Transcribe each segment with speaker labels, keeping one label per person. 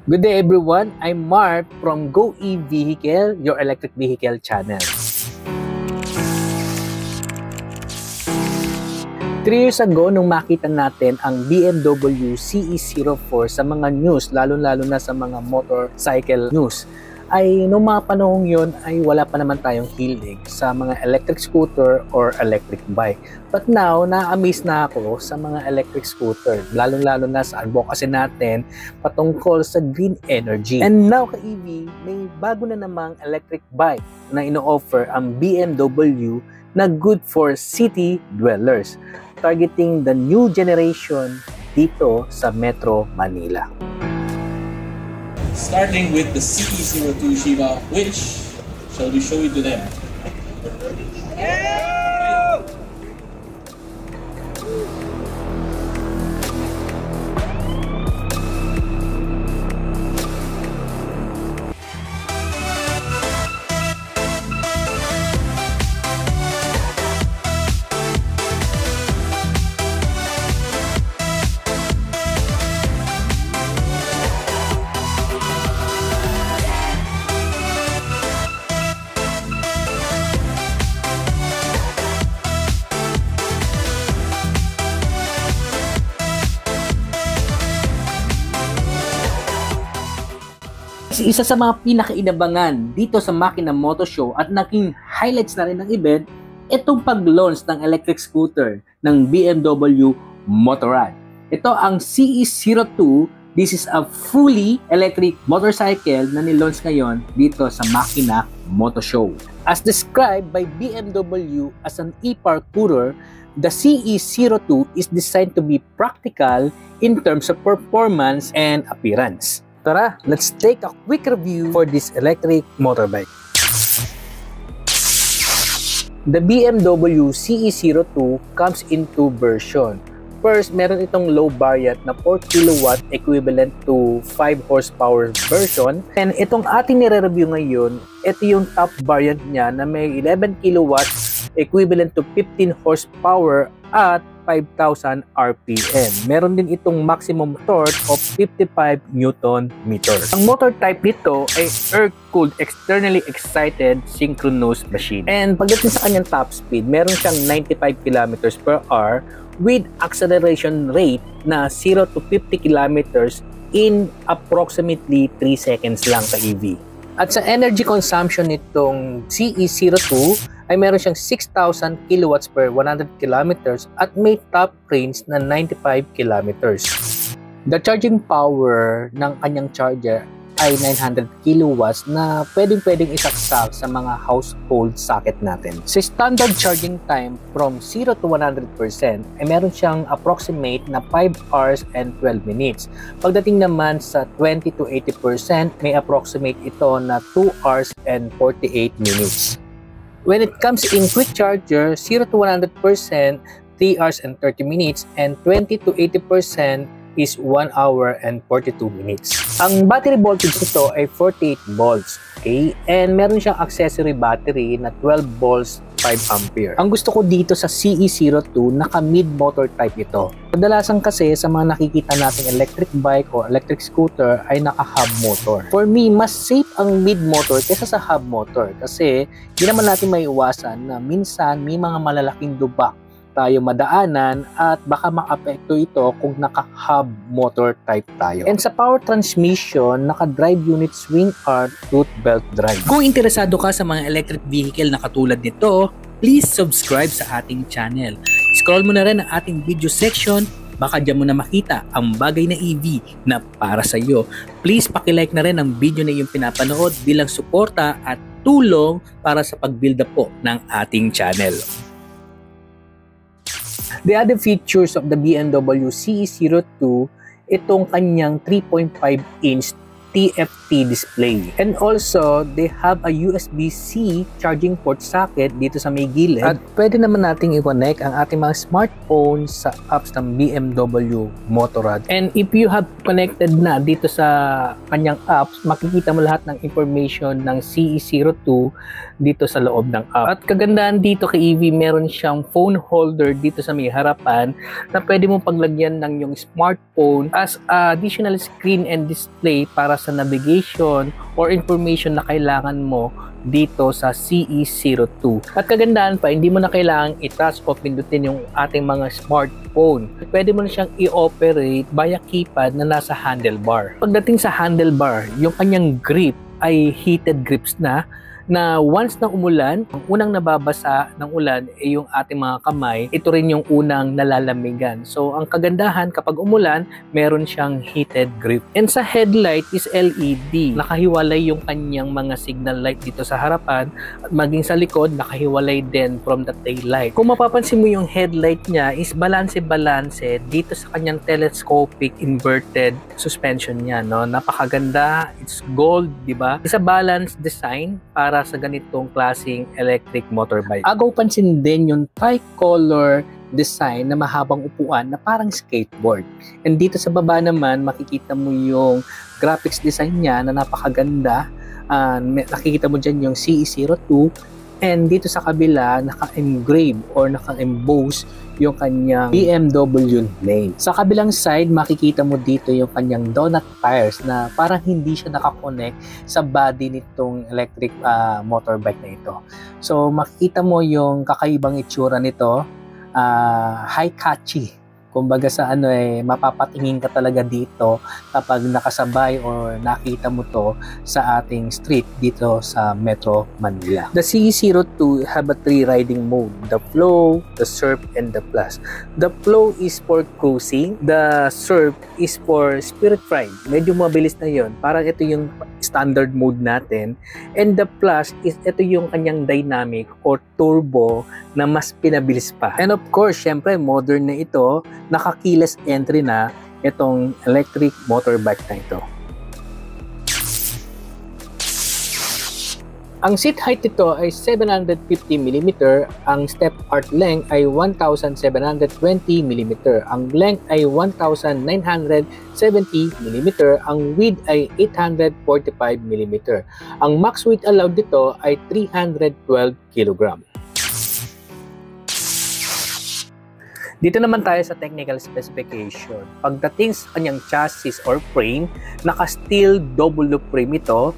Speaker 1: Good day everyone, I'm Mark from Go E-Vehicle, your electric vehicle channel. 3 years ago, nung makita natin ang BMW CE04 sa mga news, lalo-lalo na sa mga motorcycle news, ay nung mga panahong yon ay wala pa naman tayong hilig sa mga electric scooter or electric bike. But now, na-amaze na ako sa mga electric scooter, lalo-lalo na sa advocacy natin patungkol sa green energy. And now, ka-EV, may bago na namang electric bike na ino-offer ang BMW na good for city dwellers, targeting the new generation dito sa Metro Manila.
Speaker 2: Starting with the CE02 Shiva, which shall we show it to them?
Speaker 1: Isa sa mga pinakainabangan dito sa Makina Moto Show at naging highlights na rin ng event, itong pag-launch ng electric scooter ng BMW Motorrad. Ito ang CE02. This is a fully electric motorcycle na nilaunch ngayon dito sa Makina Moto Show. As described by BMW as an e-parkourer, the CE02 is designed to be practical in terms of performance and appearance. Tara, let's take a quick review for this electric motorbike. The BMW CE02 comes in 2 versions. First, meron itong low variant na 4 kW equivalent to 5 horsepower version. And itong ating nire-review ngayon, ito yung top variant niya na may 11 kW equivalent to 15 horsepower at 5,000 RPM. Meron din itong maximum torque of 55 Nm. Ang motor type nito ay air-cooled externally excited synchronous machine. And pagdating sa kanyang top speed, meron siyang 95 km/h with acceleration rate na 0 to 50 km in approximately 3 seconds lang sa EV. At sa energy consumption nitong CE02 ay meron siyang 6,000 kilowatts per 100 kilometers at may top range na 95 kilometers. The charging power ng kanyang charger ay 900 kilowatts na pwedeng isaksak sa mga household socket natin. Sa standard charging time from 0 to 100% ay meron siyang approximate na 5 hours and 12 minutes. Pagdating naman sa 20 to 80%, may approximate ito na 2 hours and 48 minutes. When it comes in quick charger, 0 to 100%, 3 hours and 30 minutes, and 20 to 80% is 1 hour and 42 minutes. Ang battery voltage nito ay 48 volts, okay? And meron siyang accessory battery na 12 volts, 5 ampere. Ang gusto ko dito sa CE02, naka-mid motor type ito. Kadalasan kasi sa mga nakikita nating electric bike or electric scooter ay naka-hub motor. For me, mas safe ang mid motor kaysa sa hub motor kasi hindi naman natin maiiwasan na minsan may mga malalaking lubak tayo madaanan at baka makaapekto ito kung naka-hub motor type tayo. And sa power transmission, naka-drive unit swing arm tooth belt drive. Kung interesado ka sa mga electric vehicle na katulad nito, please subscribe sa ating channel. Scroll mo na rin ang ating video section, baka dyan mo na makita ang bagay na EV na para sa iyo. Please paki-like na rin ang video na iyong pinapanood bilang suporta at tulong para sa pag-build up po ng ating channel. The other features of the BMW CE02, itong kanyang 3.5-inch TFT display. And also, they have a USB-C charging port socket dito sa may gilid. At pwede naman nating i-connect ang ating mga smartphone sa apps ng BMW Motorrad. And if you have connected na dito sa kanyang apps, makikita mo lahat ng information ng CE02 dito sa loob ng app. At kagandahan dito kay EV, meron siyang phone holder dito sa may harapan na pwede mong paglagyan ng yung smartphone as additional screen and display para sa navigation or information na kailangan mo dito sa CE02. At kagandahan pa, hindi mo na kailangang i-touch o pindutin yung ating mga smartphone. Pwede mo na siyang i-operate via keypad na nasa handlebar. Pagdating sa handlebar, yung kanyang grip ay heated grips na once na umulan, ang unang nababasa ng ulan ay yung ating mga kamay, ito rin yung unang nalalamigan. So, ang kagandahan kapag umulan, meron siyang heated grip. And sa headlight is LED. Nakahiwalay yung kanyang mga signal light dito sa harapan at maging sa likod, nakahiwalay din from the tail light. Kung mapapansin mo yung headlight niya is balance-balance dito sa kanyang telescopic inverted suspension niya, no? Napakaganda. It's gold, di ba? It's a balanced design para sa ganitong klaseng electric motorbike. Agaw pansin din yung tricolor design na mahabang upuan na parang skateboard. And dito sa baba naman, makikita mo yung graphics design niya na napakaganda. Nakikita mo dyan yung CE02. And dito sa kabila, naka-engrave or naka-emboss yung kanyang BMW name. Sa kabilang side, makikita mo dito yung kanyang donut tires na parang hindi siya nakakonect sa body nitong electric motorbike na ito. So, makikita mo yung kakaibang itsura nito, high-catchy. Kumbaga sa mapapatingin ka talaga dito kapag nakasabay or nakita mo to sa ating street dito sa Metro Manila. The CE02 have a 3 riding mode: the Flow, the Surf, and the Plus. The Flow is for cruising, the Surf is for spirit ride. Medyo mabilis na yon. Parang ito yung standard mode natin. And the Plus is ito yung kanyang dynamic or turbo na mas pinabilis pa. And of course, syempre modern na ito, naka-keyless entry na itong electric motorbike na ito. Ang seat height nito ay 750mm, ang step arch length ay 1720mm, ang length ay 1970mm, ang width ay 845mm. Ang max weight allowed dito ay 312 kg. Dito naman tayo sa technical specification. Pagdating sa kanyang chassis or frame, naka-steel double loop frame ito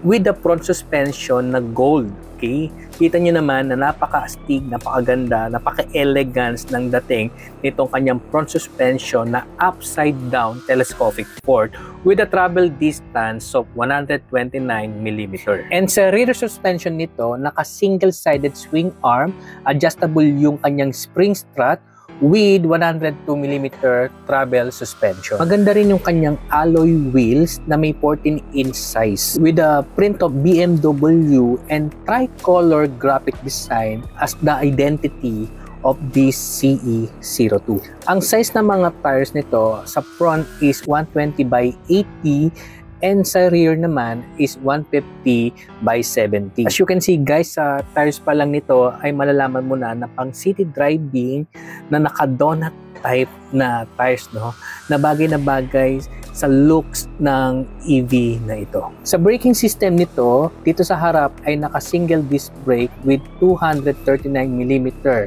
Speaker 1: with the front suspension na gold. Okay? Kita nyo naman na napaka-astig, napakaganda, napaka-elegance ng dating nitong kanyang front suspension na upside-down telescopic port with a travel distance of 129mm. And sa rear suspension nito, naka-single-sided swing arm, adjustable yung kanyang spring strut, with 102mm travel suspension. Maganda rin yung kanyang alloy wheels na may 14-inch size with a print of BMW and tricolor graphic design as the identity of this CE02. Ang size ng mga tires nito sa front is 120 by 80 and sa rear naman is 150 by 70. As you can see guys, sa tires pa lang nito ay malalaman mo na pang city driving na naka-donut type na tires, no? Na bagay sa looks ng EV na ito. Sa braking system nito, dito sa harap ay naka-single disc brake with 239mm.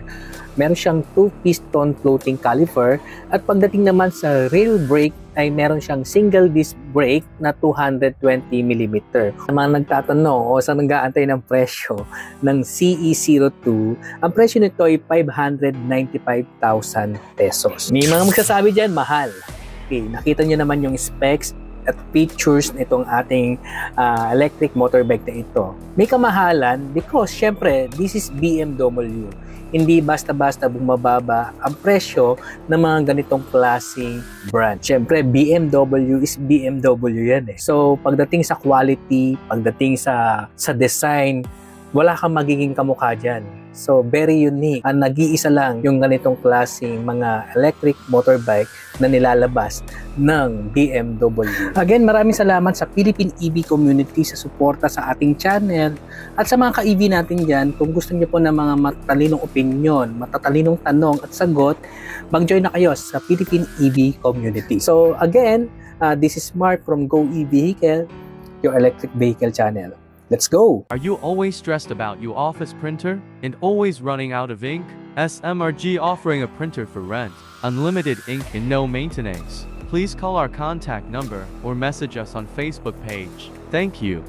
Speaker 1: Meron siyang 2-piston floating caliper at pagdating naman sa rear brake ay meron siyang single disc brake na 220mm. Sa mga nagtatanong o sa nag-aantay ng presyo ng CE02, ang presyo nito ay 595,000 pesos. May mga magsasabi dyan, mahal. Okay, nakita nyo naman yung specs at features nitong ating electric motorbike na ito. May kamahalan because syempre this is BMW. Hindi basta-basta bumababa ang presyo ng mga ganitong klaseng brand. Syempre BMW is BMW yan eh. So pagdating sa quality, pagdating sa design, wala kang magiging kamukha dyan. So, very unique. Nag-iisa lang yung ganitong klaseng mga electric motorbike na nilalabas ng BMW. Again, maraming salamat sa Philippine EV community sa suporta sa ating channel at sa mga ka-EV natin dyan. Kung gusto niyo po ng mga matalinong opinion, matatalinong tanong at sagot, mag-join na kayo sa Philippine EV community. So, again, this is Mark from Go E-Vehicle, your electric vehicle channel. Let's go!
Speaker 3: Are you always stressed about your office printer and always running out of ink? SMRG offering a printer for rent, unlimited ink and no maintenance. Please call our contact number or message us on Facebook page. Thank you.